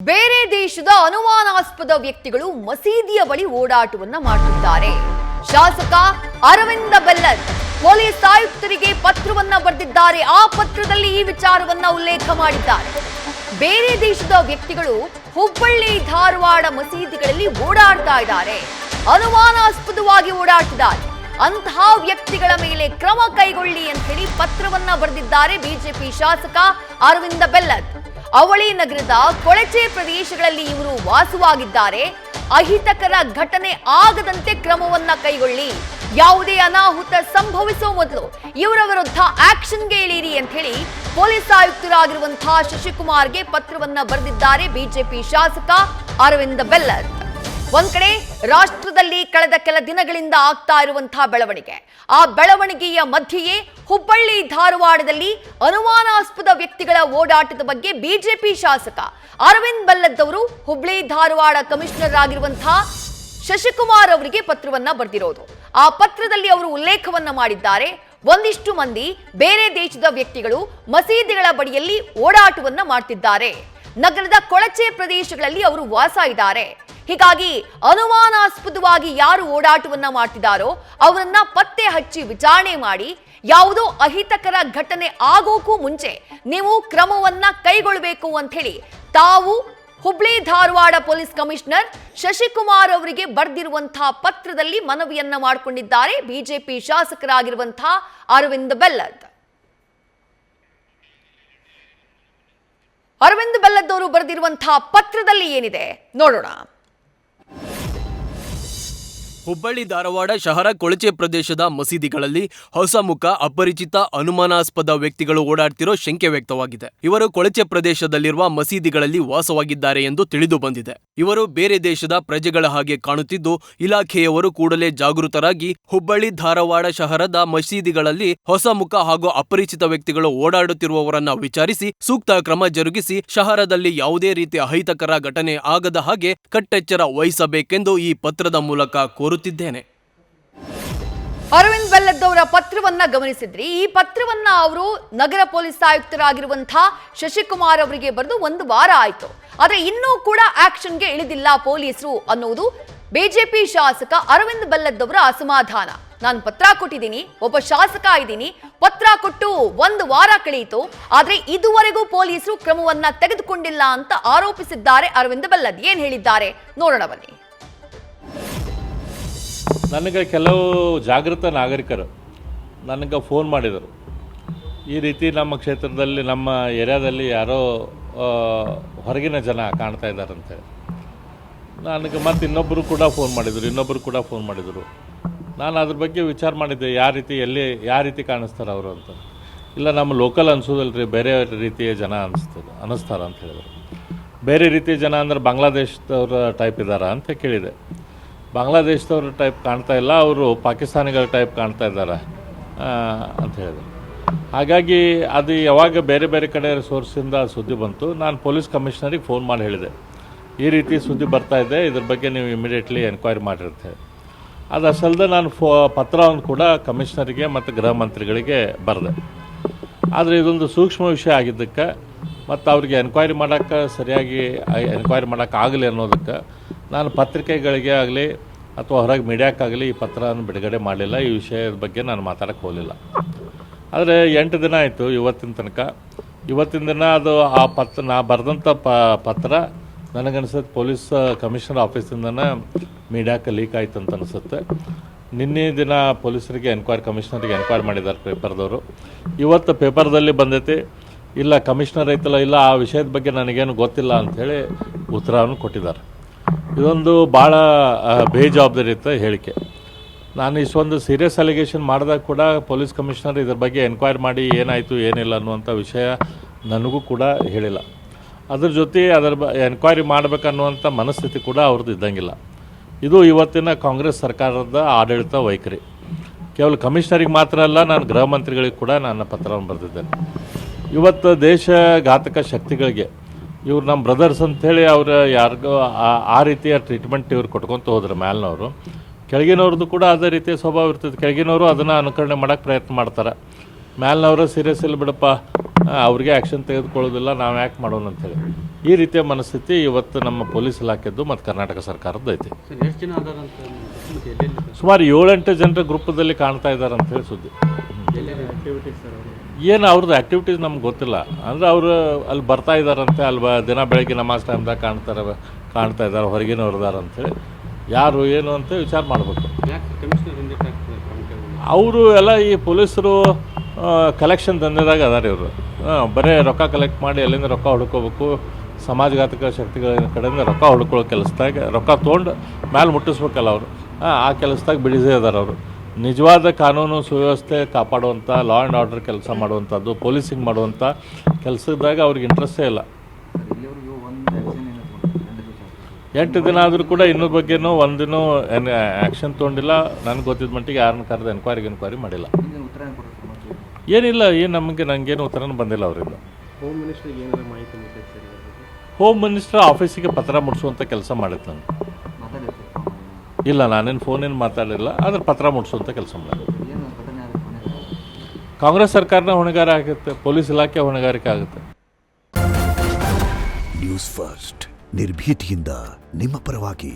ಬೇರೆ ದೇಶದ ಅನುಮಾನಾಸ್ಪದ ವ್ಯಕ್ತಿಗಳು ಮಸೀದಿಯ ಬಳಿ ಓಡಾಟವನ್ನ ಮಾಡುತ್ತಿದ್ದಾರೆ. ಶಾಸಕ ಅರವಿಂದ ಬೆಲ್ಲದ್ ಪೊಲೀಸ್ ಆಯುಕ್ತರಿಗೆ ಪತ್ರವನ್ನ ಬರೆದಿದ್ದಾರೆ. ಆ ಪತ್ರದಲ್ಲಿ ಈ ವಿಚಾರವನ್ನ ಉಲ್ಲೇಖ ಮಾಡಿದ್ದಾರೆ. ಬೇರೆ ದೇಶದ ವ್ಯಕ್ತಿಗಳು ಹುಬ್ಬಳ್ಳಿ ಧಾರವಾಡ ಮಸೀದಿಗಳಲ್ಲಿ ಓಡಾಡ್ತಾ ಇದ್ದಾರೆ, ಅನುಮಾನಾಸ್ಪದವಾಗಿ ಓಡಾಡ್ತಿದ್ದಾರೆ. ಅಂತಹ ವ್ಯಕ್ತಿಗಳ ಮೇಲೆ ಕ್ರಮ ಕೈಗೊಳ್ಳಿ ಅಂತ ಹೇಳಿ ಪತ್ರವನ್ನ ಬರೆದಿದ್ದಾರೆ ಬಿಜೆಪಿ ಶಾಸಕ ಅರವಿಂದ ಬೆಲ್ಲದ್. ಅವಳಿ ನಗರದ ಕೊಳಚೆ ಪ್ರದೇಶಗಳಲ್ಲಿ ಇವರು ವಾಸವಾಗಿದ್ದಾರೆ. ಅಹಿತಕರ ಘಟನೆ ಆಗದಂತೆ ಕ್ರಮವನ್ನ ಕೈಗೊಳ್ಳಿ, ಯಾವುದೇ ಅನಾಹುತ ಸಂಭವಿಸುವ ಮೊದಲು ಇವರ ವಿರುದ್ಧ ಆಕ್ಷನ್ಗೆ ಇಳಿಯಿರಿ ಅಂತ ಹೇಳಿ ಪೊಲೀಸ್ ಆಯುಕ್ತರಾಗಿರುವಂತಹ ಶಶಿಕುಮಾರ್ಗೆ ಪತ್ರವನ್ನ ಬರೆದಿದ್ದಾರೆ ಬಿಜೆಪಿ ಶಾಸಕ ಅರವಿಂದ ಬೆಲ್ಲದ್. ಒಂದ್ ಕಡೆ ರಾಷ್ಟ್ರದಲ್ಲಿ ಕಳೆದ ಕೆಲ ದಿನಗಳಿಂದ ಆಗ್ತಾ ಇರುವಂತಹ ಬೆಳವಣಿಗೆ, ಆ ಬೆಳವಣಿಗೆಯ ಮಧ್ಯೆಯೇ ಹುಬ್ಬಳ್ಳಿ ಧಾರವಾಡದಲ್ಲಿ ಅನುಮಾನಾಸ್ಪದ ವ್ಯಕ್ತಿಗಳ ಓಡಾಟದ ಬಗ್ಗೆ ಬಿಜೆಪಿ ಶಾಸಕ ಅರವಿಂದ್ ಬೆಲ್ಲದ್ ಅವರು ಹುಬ್ಬಳ್ಳಿ ಧಾರವಾಡ ಕಮಿಷನರ್ ಆಗಿರುವಂತಹ ಶಶಿಕುಮಾರ್ ಅವರಿಗೆ ಪತ್ರವನ್ನ ಬರೆದಿರೋದು. ಆ ಪತ್ರದಲ್ಲಿ ಅವರು ಉಲ್ಲೇಖವನ್ನ ಮಾಡಿದ್ದಾರೆ. ಒಂದಿಷ್ಟು ಮಂದಿ ಬೇರೆ ದೇಶದ ವ್ಯಕ್ತಿಗಳು ಮಸೀದಿಗಳ ಬಳಿಯಲ್ಲಿ ಓಡಾಟವನ್ನ ಮಾಡ್ತಿದ್ದಾರೆ. ನಗರದ ಕೊಳಚೆ ಪ್ರದೇಶಗಳಲ್ಲಿ ಅವರು ವಾಸ ಇದ್ದಾರೆ. ಹೀಗಾಗಿ ಅನುಮಾನಾಸ್ಪದವಾಗಿ ಯಾರು ಓಡಾಟವನ್ನ ಮಾಡ್ತಿದ್ದಾರೋ ಅವರನ್ನ ಪತ್ತೆ ಹಚ್ಚಿ ವಿಚಾರಣೆ ಮಾಡಿ ಯಾವುದೋ ಅಹಿತಕರ ಘಟನೆ ಆಗೋಕ್ಕೂ ಮುಂಚೆ ನೀವು ಕ್ರಮವನ್ನ ಕೈಗೊಳ್ಳಬೇಕು ಅಂತ ಹೇಳಿ ತಾವು ಹುಬ್ಬಳ್ಳಿ ಧಾರವಾಡ ಪೊಲೀಸ್ ಕಮಿಷನರ್ ಶಶಿಕುಮಾರ್ ಅವರಿಗೆ ಬರೆದಿರುವಂತಹ ಪತ್ರದಲ್ಲಿ ಮನವಿಯನ್ನ ಮಾಡಿಕೊಂಡಿದ್ದಾರೆ ಬಿಜೆಪಿ ಶಾಸಕರಾಗಿರುವಂತಹ ಅರವಿಂದ್ ಬೆಲ್ಲದ್. ಅರವಿಂದ್ ಬೆಲ್ಲದ್ ಅವರು ಬರೆದಿರುವಂತಹ ಪತ್ರದಲ್ಲಿ ಏನಿದೆ ನೋಡೋಣ. ಹುಬ್ಬಳ್ಳಿ ಧಾರವಾಡ ಶಹರ ಕೊಳಚೆ ಪ್ರದೇಶದ ಮಸೀದಿಗಳಲ್ಲಿ ಹೊಸ ಮುಖ, ಅಪರಿಚಿತ ಅನುಮಾನಾಸ್ಪದ ವ್ಯಕ್ತಿಗಳು ಓಡಾಡ್ತಿರೋ ಶಂಕೆ ವ್ಯಕ್ತವಾಗಿದೆ. ಇವರು ಕೊಳಚೆ ಪ್ರದೇಶದಲ್ಲಿರುವ ಮಸೀದಿಗಳಲ್ಲಿ ವಾಸವಾಗಿದ್ದಾರೆ ಎಂದು ತಿಳಿದು ಬಂದಿದೆ. ಇವರು ಬೇರೆ ದೇಶದ ಪ್ರಜೆಗಳ ಹಾಗೆ ಕಾಣುತ್ತಿದ್ದು, ಇಲಾಖೆಯವರು ಕೂಡಲೇ ಜಾಗೃತರಾಗಿ ಹುಬ್ಬಳ್ಳಿ ಧಾರವಾಡ ಶಹರದ ಮಸೀದಿಗಳಲ್ಲಿ ಹೊಸ ಮುಖ ಹಾಗೂ ಅಪರಿಚಿತ ವ್ಯಕ್ತಿಗಳು ಓಡಾಡುತ್ತಿರುವವರನ್ನ ವಿಚಾರಿಸಿ ಸೂಕ್ತ ಕ್ರಮ ಜರುಗಿಸಿ ಶಹರದಲ್ಲಿ ಯಾವುದೇ ರೀತಿಯ ಅಹಿತಕರ ಘಟನೆ ಆಗದ ಹಾಗೆ ಕಟ್ಟೆಚ್ಚರ ವಹಿಸಬೇಕೆಂದು ಈ ಪತ್ರದ ಮೂಲಕ ಕೋರುತ್ತಿದ್ದೇನೆ. ಅರವಿಂದ್ ಬೆಲ್ಲದ್ ಅವರ ಪತ್ರವನ್ನ ಗಮನಿಸಿದ್ರಿ. ಈ ಪತ್ರವನ್ನ ಅವರು ನಗರ ಪೊಲೀಸ್ ಆಯುಕ್ತರಾಗಿರುವಂತಹ ಶಶಿಕುಮಾರ್ ಅವರಿಗೆ ಬರೆದು ಒಂದು ವಾರ ಆಯ್ತು. ಆದ್ರೆ ಇನ್ನೂ ಕೂಡ ಆಕ್ಷನ್ಗೆ ಇಳಿದಿಲ್ಲ ಪೊಲೀಸರು ಅನ್ನೋದು ಬಿಜೆಪಿ ಶಾಸಕ ಅರವಿಂದ್ ಬೆಲ್ಲದ್ ಅವರ ಅಸಮಾಧಾನ. ನಾನು ಪತ್ರ ಕೊಟ್ಟಿದ್ದೀನಿ, ಒಬ್ಬ ಶಾಸಕ ಇದ್ದೀನಿ, ಪತ್ರ ಕೊಟ್ಟು ಒಂದು ವಾರ ಕಳೆಯಿತು, ಆದ್ರೆ ಇದುವರೆಗೂ ಪೊಲೀಸರು ಕ್ರಮವನ್ನ ತೆಗೆದುಕೊಂಡಿಲ್ಲ ಅಂತ ಆರೋಪಿಸಿದ್ದಾರೆ ಅರವಿಂದ್ ಬೆಲ್ಲದ್. ಏನ್ ಹೇಳಿದ್ದಾರೆ ನೋಡೋಣ ಬನ್ನಿ. ನನಗೆ ಕೆಲವು ಜಾಗೃತ ನಾಗರಿಕರು ನನಗೆ ಫೋನ್ ಮಾಡಿದರು. ಈ ರೀತಿ ನಮ್ಮ ಕ್ಷೇತ್ರದಲ್ಲಿ, ನಮ್ಮ ಏರಿಯಾದಲ್ಲಿ ಯಾರೋ ಹೊರಗಿನ ಜನ ಕಾಣ್ತಾ ಇದ್ದಾರಂತೆ. ನನಗೆ ಮತ್ತು ಇನ್ನೊಬ್ಬರು ಕೂಡ ಫೋನ್ ಮಾಡಿದರು. ನಾನು ಅದ್ರ ಬಗ್ಗೆ ವಿಚಾರ ಮಾಡಿದ್ದೆ, ಯಾವ ರೀತಿ ಕಾಣಿಸ್ತಾರೆ ಅವರು ಅಂತ. ಇಲ್ಲ, ನಮ್ಮ ಲೋಕಲ್ ಅನಿಸೋದಲ್ರಿ, ಬೇರೆ ರೀತಿಯ ಜನ ಅನ್ನಿಸ್ತಾರೆ ಅಂತ ಹೇಳಿದರು. ಬೇರೆ ರೀತಿಯ ಜನ ಅಂದರೆ ಬಾಂಗ್ಲಾದೇಶದವ್ರ ಟೈಪ್ ಇದ್ದಾರಾ ಅಂತ ಕೇಳಿದೆ. ಬಾಂಗ್ಲಾದೇಶದವ್ರ ಟೈಪ್ ಕಾಣ್ತಾ ಇಲ್ಲ, ಅವರು ಪಾಕಿಸ್ತಾನಿಗಳ ಟೈಪ್ ಕಾಣ್ತಾ ಇದ್ದಾರೆ ಅಂತ ಹೇಳಿದರು. ಹಾಗಾಗಿ ಅದು ಯಾವಾಗ ಬೇರೆ ಬೇರೆ ಕಡೆ ಸೋರ್ಸಿಂದ ಸುದ್ದಿ ಬಂತು, ನಾನು ಪೊಲೀಸ್ ಕಮಿಷನರಿಗೆ ಫೋನ್ ಮಾಡಿ ಹೇಳಿದೆ, ಈ ರೀತಿ ಸುದ್ದಿ ಬರ್ತಾ ಇದೆ, ಇದ್ರ ಬಗ್ಗೆ ನೀವು ಇಮಿಡಿಯೇಟ್ಲಿ ಎನ್ಕ್ವೈರಿ ಮಾಡಿರುತ್ತೆ. ಅದು ಅಸಲ್ದೆ ನಾನು ಪತ್ರವನ್ನು ಕೂಡ ಕಮಿಷನರಿಗೆ ಮತ್ತು ಗೃಹ ಮಂತ್ರಿಗಳಿಗೆ ಬರೆದೆ. ಆದರೆ ಇದೊಂದು ಸೂಕ್ಷ್ಮ ವಿಷಯ ಆಗಿದ್ದಕ್ಕೆ ಮತ್ತು ಅವ್ರಿಗೆ ಎನ್ಕ್ವೈರಿ ಮಾಡೋಕ್ಕೆ ಸರಿಯಾಗಿ ಎನ್ಕ್ವೈರಿ ಮಾಡೋಕ್ಕಾಗಲಿ ಅನ್ನೋದಕ್ಕೆ ನಾನು ಪತ್ರಿಕೆಗಳಿಗೆ ಆಗಲಿ ಅಥವಾ ಹೊರಗೆ ಮೀಡಿಯಾಕ್ಕಾಗಲಿ ಈ ಪತ್ರವನ್ನು ಬಿಡುಗಡೆ ಮಾಡಲಿಲ್ಲ. ಈ ವಿಷಯದ ಬಗ್ಗೆ ನಾನು ಮಾತಾಡೋಕ್ಕೆ ಹೋಗಲಿಲ್ಲ. ಆದರೆ 8 ದಿನ ಆಯಿತು ಇವತ್ತಿನ ದಿನ ಅದು ಆ ನಾ ಬರೆದಂಥ ಪತ್ರ ನನಗನ್ಸುತ್ತೆ ಪೊಲೀಸ್ ಕಮಿಷನರ್ ಆಫೀಸಿಂದನೇ ಮೀಡಿಯಾಕ್ಕೆ ಲೀಕ್ ಆಯಿತು ಅಂತ ಅನಿಸುತ್ತೆ. ನಿನ್ನೆ ದಿನ ಪೊಲೀಸರಿಗೆ ಕಮಿಷನರಿಗೆ ಎನ್ಕ್ವೈರಿ ಮಾಡಿದ್ದಾರೆ ಪೇಪರ್ದವರು. ಇವತ್ತು ಪೇಪರ್ದಲ್ಲಿ ಬಂದೈತಿ, ಇಲ್ಲ ಕಮಿಷನರ್ ಐತಲ್ಲ, ಇಲ್ಲ ಆ ವಿಷಯದ ಬಗ್ಗೆ ನನಗೇನು ಗೊತ್ತಿಲ್ಲ ಅಂಥೇಳಿ ಉತ್ತರವನ್ನು ಕೊಟ್ಟಿದ್ದಾರೆ. ಇದೊಂದು ಭಾಳ ಬೇಜವಾಬ್ದಾರಿಯುತ ಹೇಳಿಕೆ. ನಾನು ಇಷ್ಟೊಂದು ಸೀರಿಯಸ್ ಅಲಿಗೇಷನ್ ಮಾಡಿದಾಗ ಕೂಡ ಪೊಲೀಸ್ ಕಮಿಷನರ್ ಇದ್ರ ಬಗ್ಗೆ ಎನ್ಕ್ವೈರಿ ಮಾಡಿ ಏನಾಯಿತು ಏನಿಲ್ಲ ಅನ್ನುವಂಥ ವಿಷಯ ನನಗೂ ಕೂಡ ಹೇಳಿಲ್ಲ. ಅದ್ರ ಜೊತೆ ಎನ್ಕ್ವೈರಿ ಮಾಡಬೇಕನ್ನುವಂಥ ಮನಸ್ಥಿತಿ ಕೂಡ ಅವ್ರದ್ದು ಇದ್ದಂಗಿಲ್ಲ. ಇದು ಇವತ್ತಿನ ಕಾಂಗ್ರೆಸ್ ಸರ್ಕಾರದ ಆಡಳಿತ ವೈಖರಿ. ಕೇವಲ ಕಮಿಷನರಿಗೆ ಮಾತ್ರ ಅಲ್ಲ, ನಾನು ಗೃಹ ಮಂತ್ರಿಗಳಿಗೆ ಕೂಡ ನನ್ನ ಪತ್ರವನ್ನು ಬರೆದಿದ್ದೇನೆ. ಇವತ್ತು ದೇಶಘಾತಕ ಶಕ್ತಿಗಳಿಗೆ ಇವ್ರು ನಮ್ಮ ಬ್ರದರ್ಸ್ ಅಂಥೇಳಿ ಅವ್ರು ಯಾರಿಗೂ ಆ ರೀತಿಯ ಟ್ರೀಟ್ಮೆಂಟ್ ಇವ್ರು ಕೊಟ್ಕೊತ ಹೋದ್ರೆ ಮೇಲಿನವರು, ಕೆಳಗಿನವ್ರದ್ದು ಕೂಡ ಅದೇ ರೀತಿಯ ಸ್ವಭಾವ ಇರ್ತದೆ. ಕೆಳಗಿನವರು ಅದನ್ನು ಅನುಕರಣೆ ಮಾಡೋಕ್ಕೆ ಪ್ರಯತ್ನ ಮಾಡ್ತಾರೆ. ಮ್ಯಾಲಿನವರು ಸೀರಿಯಸ್ ಇಲ್ಲ ಬಿಡಪ್ಪ, ಅವ್ರಿಗೆ ಆ್ಯಕ್ಷನ್ ತೆಗೆದುಕೊಳ್ಳೋದಿಲ್ಲ, ನಾವು ಯಾಕೆ ಮಾಡೋಣ ಅಂತೇಳಿ ಈ ರೀತಿಯ ಮನಸ್ಥಿತಿ ಇವತ್ತು ನಮ್ಮ ಪೊಲೀಸ್ ಇಲಾಖೆದ್ದು ಮತ್ತು ಕರ್ನಾಟಕ ಸರ್ಕಾರದ್ದು ಐತಿ. ಸುಮಾರು 7-8 ಜನರ ಗ್ರೂಪದಲ್ಲಿ ಕಾಣ್ತಾ ಇದ್ದಾರೆ ಅಂತೇಳಿ ಸುದ್ದಿ. ಏನು ಅವ್ರದ್ದು ಆ್ಯಕ್ಟಿವಿಟೀಸ್ ನಮ್ಗೆ ಗೊತ್ತಿಲ್ಲ. ಅಂದರೆ ಅವರು ಅಲ್ಲಿ ಬರ್ತಾ ಇದ್ದಾರಂತೆ, ಅಲ್ಲಿ ದಿನ ಬೆಳಗ್ಗೆ ನಮಾಜ್ ಟೈಮ್ದಾಗ ಕಾಣ್ತಾ ಇದ್ದಾರೆ, ಹೊರಗಿನವ್ರದಾರ ಅಂಥೇಳಿ. ಯಾರು ಏನು ಅಂತ ವಿಚಾರ ಮಾಡಬೇಕು. ಅವರು ಎಲ್ಲ ಈ ಪೊಲೀಸರು ಕಲೆಕ್ಷನ್ ದಂಧೆದಾಗ ಅದಾರ ಇವರು. ಬರೀ ರೊಕ್ಕ ಕಲೆಕ್ಟ್ ಮಾಡಿ ಎಲ್ಲಿಂದ ರೊಕ್ಕ ಹುಡ್ಕೋಬೇಕು, ಸಮಾಜಘಾತಕ ಶಕ್ತಿಗಳ ಕಡೆಯಿಂದ ರೊಕ್ಕ ಹುಡ್ಕೊಳ್ಳೋ ಕೆಲಸದಾಗ ರೊಕ್ಕ ತೊಗೊಂಡು ಮ್ಯಾಲೆ ಮುಟ್ಟಿಸ್ಬೇಕಲ್ಲ ಅವರು. ಆ ಕೆಲಸದಾಗ ಬಿಡಿಸೇ ಇದ್ದಾರೆ ಅವರು. ನಿಜವಾದ ಕಾನೂನು ಸುವ್ಯವಸ್ಥೆ ಕಾಪಾಡುವಂಥ, ಲಾ ಆ್ಯಂಡ್ ಆರ್ಡರ್ ಕೆಲಸ ಮಾಡುವಂಥದ್ದು, ಪೊಲೀಸಿಂಗ್ ಮಾಡುವಂಥ ಕೆಲಸದಾಗ ಅವ್ರಿಗೆ ಇಂಟ್ರೆಸ್ಟೇ ಇಲ್ಲ. 8 ದಿನ ಆದರೂ ಕೂಡ ಇನ್ನೊಂದು ಬಗ್ಗೆನೂ ಒಂದಿನೂ ಆ್ಯಕ್ಷನ್ ತೊಗೊಂಡಿಲ್ಲ. ನನಗೆ ಗೊತ್ತಿದ್ದ ಮಟ್ಟಿಗೆ ಯಾರನ್ನ ಕರೆದು ಎನ್ಕ್ವೈರಿ ಮಾಡಿಲ್ಲ. ಏನಿಲ್ಲ, ನನಗೇನು ಉತ್ತರನೂ ಬಂದಿಲ್ಲ ಅವರಿಂದ. ಹೋಮ್ ಮಿನಿಸ್ಟರ್ ಆಫೀಸಿಗೆ ಪತ್ರ ಮುಟ್ಸುವಂಥ ಕೆಲಸ ಮಾಡಿತ್ತು ನಾನು. ಇಲ್ಲ, ನಾನೇನು ಫೋನೇನು ಮಾತಾಡಲಿಲ್ಲ, ಆದರೆ ಪತ್ರ ಮುಟ್ಸುವಂಥ ಕೆಲಸ ಮಾಡಿದೆ. ಕಾಂಗ್ರೆಸ್ ಸರ್ಕಾರನ ಹೊಣೆಗಾರ ಆಗುತ್ತೆ, ಪೊಲೀಸ್ ಇಲಾಖೆ ಹೊಣೆಗಾರಿಕೆ ಆಗುತ್ತೆ. ನ್ಯೂಸ್ ಫಸ್ಟ್ ನಿರ್ಭೀತಿಯಿಂದ ನಿಮ್ಮ ಪರವಾಗಿ.